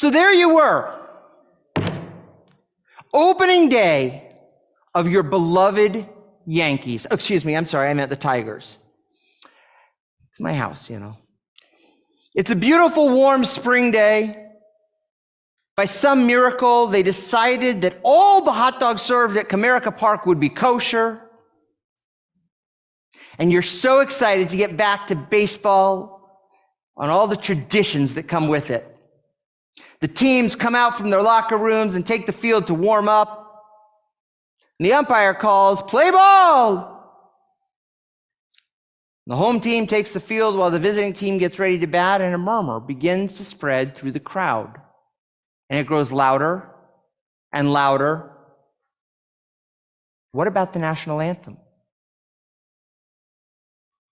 So there you were, opening day of your beloved Yankees. Oh, excuse me, I'm sorry, I meant the Tigers. It's my house, you know. It's a beautiful, warm spring day. By some miracle, they decided that all the hot dogs served at Comerica Park would be kosher. And you're so excited to get back to baseball on all the traditions that come with it. The teams come out from their locker rooms and take the field to warm up. And the umpire calls, "Play ball!" The home team takes the field while the visiting team gets ready to bat, and a murmur begins to spread through the crowd. And it grows louder and louder. What about the national anthem?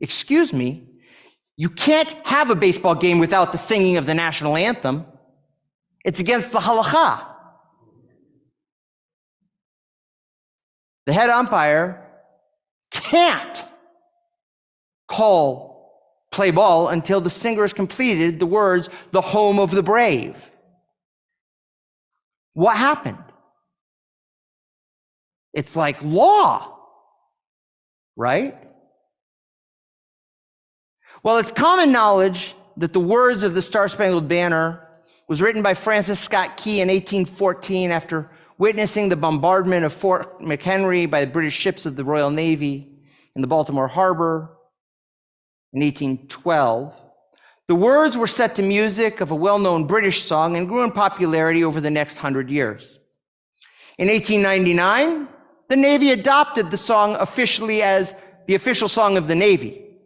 Excuse me, you can't have a baseball game without the singing of the national anthem. It's against the halakha. The head umpire can't call play ball until the singer has completed the words, "the home of the brave." What happened? It's like law, right? Well, it's common knowledge that the words of the Star-Spangled Banner was written by Francis Scott Key in 1814 after witnessing the bombardment of Fort McHenry by the British ships of the Royal Navy in the Baltimore Harbor in 1812. The words were set to music of a well-known British song and grew in popularity over the next 100 years. In 1899, the Navy adopted the song officially as the official song of the Navy.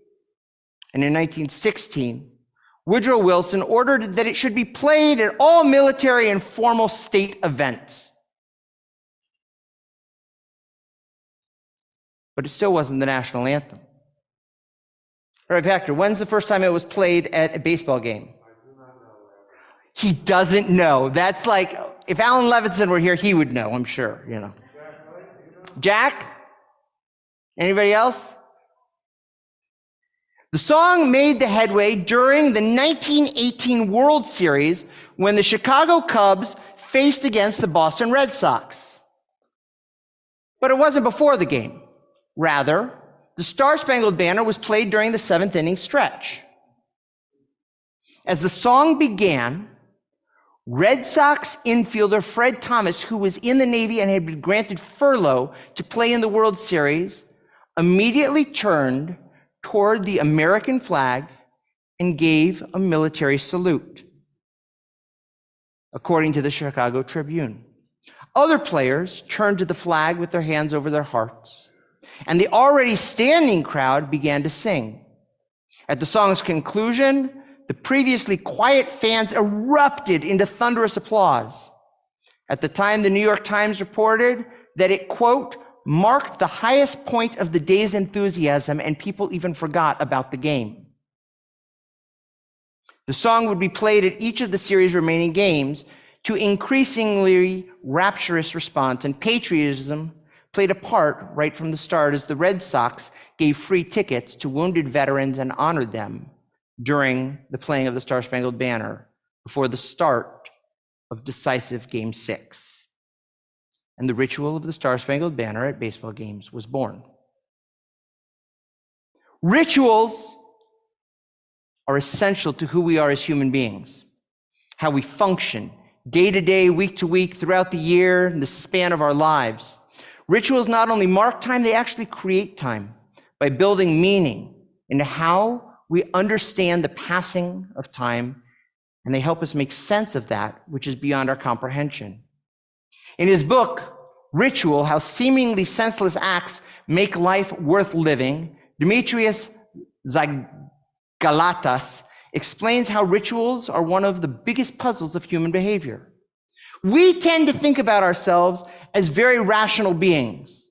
And in 1916, Woodrow Wilson ordered that it should be played at all military and formal state events. But it still wasn't the national anthem. All right, Hector, when's the first time it was played at a baseball game? I do not know. He doesn't know. That's like, if Alan Levinson were here, he would know, I'm sure, you know. Jack? Anybody else? The song made the headway during the 1918 World Series when the Chicago Cubs faced against the Boston Red Sox. But it wasn't before the game. Rather, the Star-Spangled Banner was played during the seventh inning stretch. As the song began, Red Sox infielder Fred Thomas, who was in the Navy and had been granted furlough to play in the World Series, immediately turned toward the American flag and gave a military salute, according to the Chicago Tribune. Other players turned to the flag with their hands over their hearts, and the already standing crowd began to sing. At the song's conclusion, the previously quiet fans erupted into thunderous applause. At the time, the New York Times reported that it, quote, marked the highest point of the day's enthusiasm, and people even forgot about the game. The song would be played at each of the series' remaining games to increasingly rapturous response, and patriotism played a part right from the start as the Red Sox gave free tickets to wounded veterans and honored them during the playing of the Star-Spangled Banner before the start of decisive Game 6. And the ritual of the Star-Spangled Banner at baseball games was born. Rituals are essential to who we are as human beings, how we function day to day, week to week, throughout the year, and the span of our lives. Rituals not only mark time, they actually create time by building meaning into how we understand the passing of time, and they help us make sense of that which is beyond our comprehension. In his book, Ritual, How Seemingly Senseless Acts Make Life Worth Living, Demetrius Zagalatas explains how rituals are one of the biggest puzzles of human behavior. We tend to think about ourselves as very rational beings,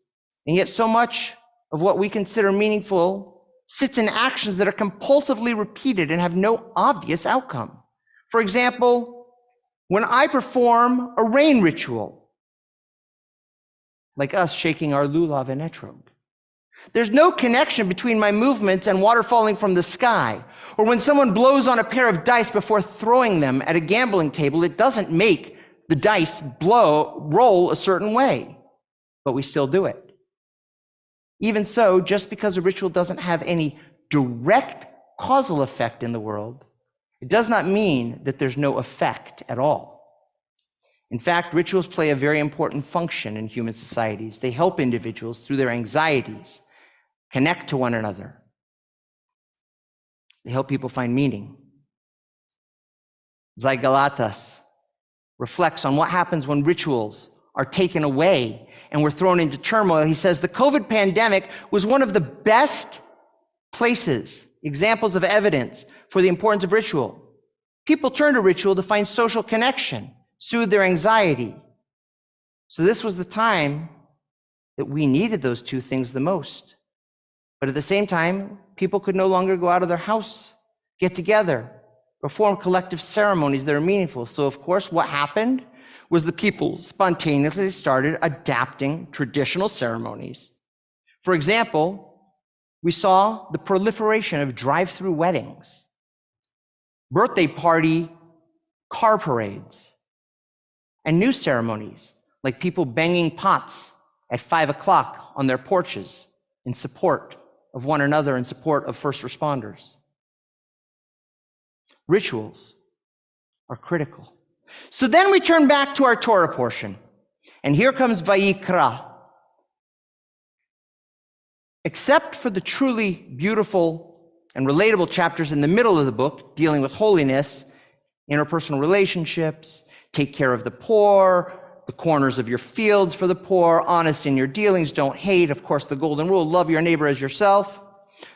and yet so much of what we consider meaningful sits in actions that are compulsively repeated and have no obvious outcome. For example, when I perform a rain ritual, like us shaking our lulav and etrog, There's no connection between my movements and water falling from the sky. Or when someone blows on a pair of dice before throwing them at a gambling table, it doesn't make the dice roll a certain way, but we still do it. Even so, just because a ritual doesn't have any direct causal effect in the world, it does not mean that there's no effect at all. In fact, rituals play a very important function in human societies. They help individuals through their anxieties connect to one another. They help people find meaning. Zygoulatas reflects on what happens when rituals are taken away and we're thrown into turmoil. He says the COVID pandemic was one of the best places, examples of evidence for the importance of ritual. People turn to ritual to find social connection, soothe their anxiety. So this was the time that we needed those two things the most. But at the same time, people could no longer go out of their house, get together, perform collective ceremonies that are meaningful. So of course, what happened was the people spontaneously started adapting traditional ceremonies. For example, we saw the proliferation of drive-through weddings, birthday party car parades, and new ceremonies like people banging pots at 5 o'clock on their porches in support of one another, in support of first responders. Rituals are critical. So then we turn back to our Torah portion, and here comes Vayikra. Except for the truly beautiful and relatable chapters in the middle of the book dealing with holiness, interpersonal relationships, take care of the poor, the corners of your fields for the poor, honest in your dealings, don't hate, of course, the golden rule, love your neighbor as yourself.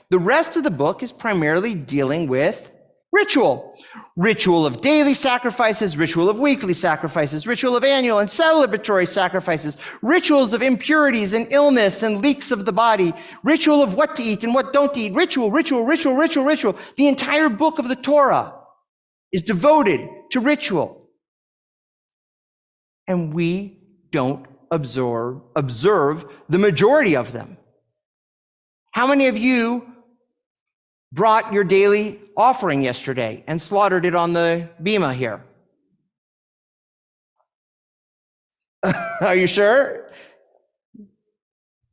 The rest of the book is primarily dealing with ritual. Ritual of daily sacrifices, ritual of weekly sacrifices, ritual of annual and celebratory sacrifices, rituals of impurities and illness and leaks of the body, ritual of what to eat and what don't eat, ritual. The entire book of the Torah is devoted to ritual. And we don't observe the majority of them. How many of you brought your daily offering yesterday and slaughtered it on the bima here? Are you sure?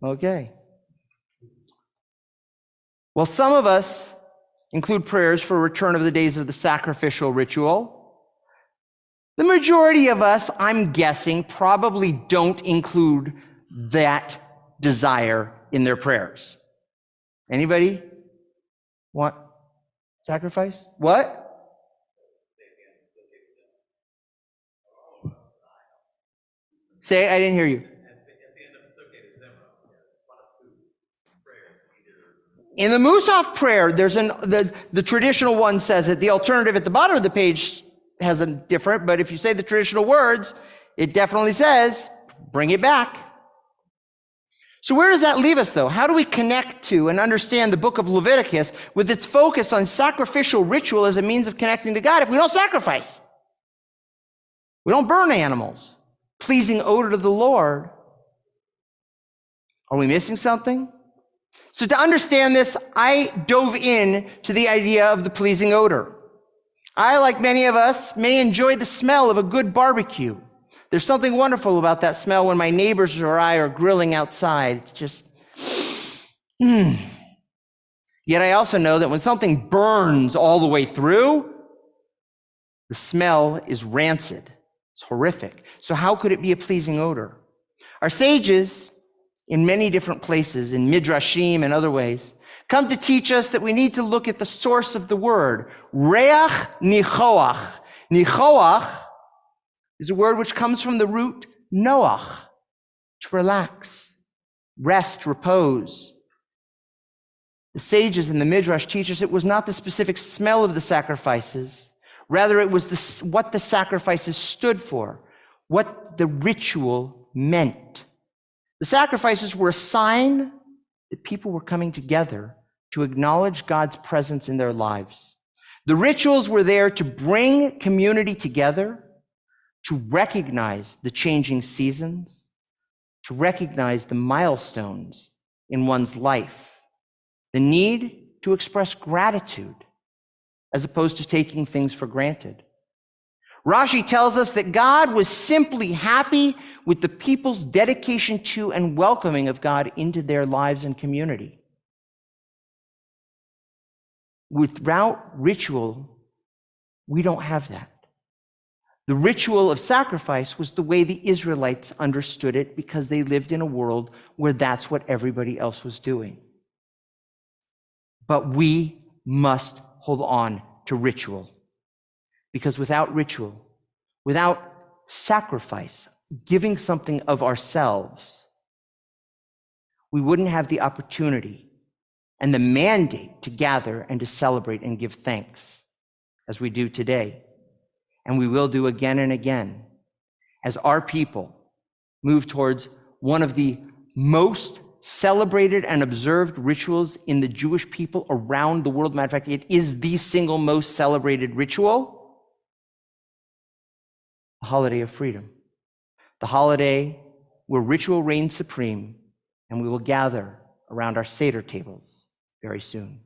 Okay. Well, some of us include prayers for return of the days of the sacrificial ritual. The majority of us, I'm guessing, probably don't include that desire in their prayers. Anybody want sacrifice? What? Say, I didn't hear you. In the Musaf prayer, there's the traditional one says it. The alternative at the bottom of the page has a different, but if you say the traditional words, it definitely says, bring it back. So where does that leave us, though? How do we connect to and understand the book of Leviticus with its focus on sacrificial ritual as a means of connecting to God if we don't sacrifice? We don't burn animals. Pleasing odor to the Lord. Are we missing something? So to understand this, I dove in to the idea of the pleasing odor. I, like many of us, may enjoy the smell of a good barbecue. There's something wonderful about that smell when my neighbors or I are grilling outside. It's just, Yet I also know that when something burns all the way through, the smell is rancid. It's horrific. So how could it be a pleasing odor? Our sages, in many different places, in midrashim and other ways, come to teach us that we need to look at the source of the word. Reach nichoach. Nichoach is a word which comes from the root noach, to relax, rest, repose. The sages in the midrash teach us it was not the specific smell of the sacrifices. Rather, it was what the sacrifices stood for, what the ritual meant. The sacrifices were a sign that people were coming together to acknowledge God's presence in their lives. The rituals were there to bring community together, to recognize the changing seasons, to recognize the milestones in one's life, the need to express gratitude as opposed to taking things for granted. Rashi tells us that God was simply happy with the people's dedication to and welcoming of God into their lives and community. Without ritual, we don't have that. The ritual of sacrifice was the way the Israelites understood it because they lived in a world where that's what everybody else was doing. But we must hold on to ritual, because without ritual, without sacrifice, giving something of ourselves, we wouldn't have the opportunity and the mandate to gather and to celebrate and give thanks as we do today. And we will do again and again as our people move towards one of the most celebrated and observed rituals in the Jewish people around the world. Matter of fact, it is the single most celebrated ritual, the holiday of freedom. The holiday where ritual reigns supreme, and we will gather around our Seder tables very soon.